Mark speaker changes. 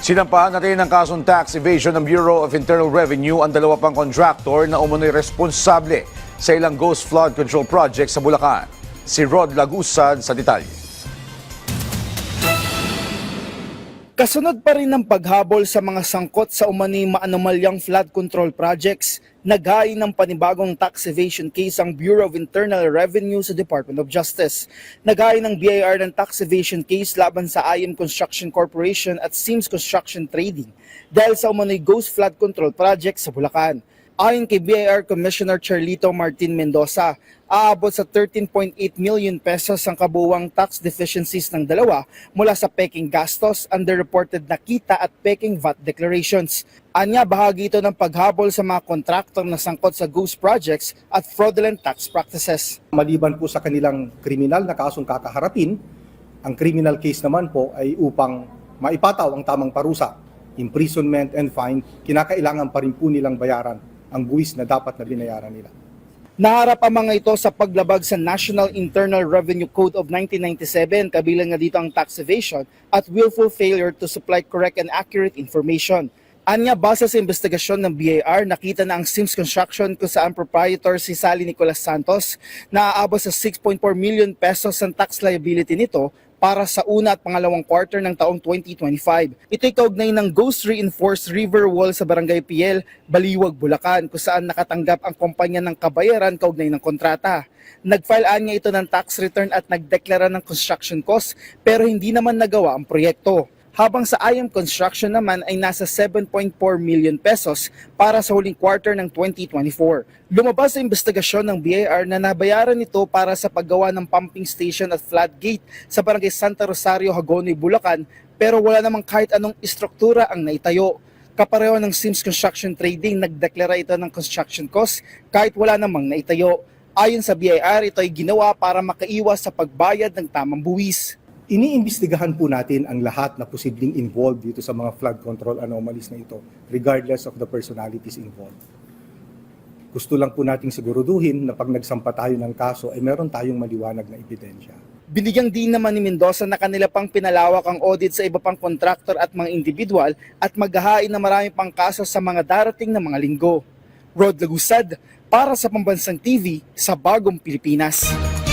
Speaker 1: Sinampahan na rin ng kasong tax evasion ng Bureau of Internal Revenue ang dalawa pang contractor na umunoy responsable sa ilang ghost flood control project sa Bulacan. Si Rod Lagusad sa detalye.
Speaker 2: Kasunod pa rin ng paghabol sa mga sangkot sa umano'y maanomalyang flood control projects, naghain ng panibagong tax evasion case ang Bureau of Internal Revenue sa Department of Justice. Naghain ng BIR ng tax evasion case laban sa IM Construction Corporation at Sims Construction Trading dahil sa umano'y ghost flood control project sa Bulacan. Ayon kay BIR Commissioner Charlito Martin Mendoza, aabot sa 13.8 million pesos ang kabuuang tax deficiencies ng dalawa mula sa peking gastos, underreported na kita at peking VAT declarations. Anya, bahagi ito ng paghabol sa mga kontraktor na sangkot sa ghost projects at fraudulent tax practices.
Speaker 3: Maliban po sa kanilang kriminal na kasong kakaharapin, ang criminal case naman po ay upang maipataw ang tamang parusa, imprisonment and fine, kinakailangan pa rin po nilang bayaran ang buwis na dapat na binayaran nila.
Speaker 2: Naharap ang mga ito sa paglabag sa National Internal Revenue Code of 1997, kabilang nga dito ang tax evasion at willful failure to supply correct and accurate information. Anya, base sa investigasyon ng BIR, nakita na ang Sims Construction kung saan proprietor si Sally Nicolas Santos na aabot sa 6.4 million pesos ang tax liability nito para sa una at pangalawang quarter ng taong 2025. Ito'y kaugnay ng Ghost Reinforced River Wall sa Barangay Piel, Baliwag, Bulacan, kung saan nakatanggap ang kumpanya ng kabayaran kaugnay ng kontrata. Nag-file niya ito ng tax return at nagdeklara ng construction cost pero hindi naman nagawa ang proyekto. Habang sa IM Construction naman ay nasa 7.4 million pesos para sa huling quarter ng 2024. Lumabas sa investigasyon ng BIR na nabayaran ito para sa paggawa ng pumping station at floodgate sa Barangay Santa Rosario, Hagonoy, Bulacan, pero wala namang kahit anong istruktura ang naitayo. Kapareho ng Sims Construction Trading, nagdeklara ito ng construction cost kahit wala namang naitayo. Ayon sa BIR, ito ay ginawa para makaiwas sa pagbayad ng tamang buwis.
Speaker 3: Iniimbestigahan po natin ang lahat na posibleng involved dito sa mga flood control anomalies na ito, regardless of the personalities involved. Gusto lang po nating siguraduhin na pag nagsampa tayo ng kaso ay meron tayong maliwanag na ebidensya.
Speaker 2: Binigyang din naman ni Mendoza na kanila pang pinalawak ang audit sa iba pang kontraktor at mga individual at maghahain na marami pang kaso sa mga darating na mga linggo. Rod Lagusad, para sa Pambansang TV sa Bagong Pilipinas.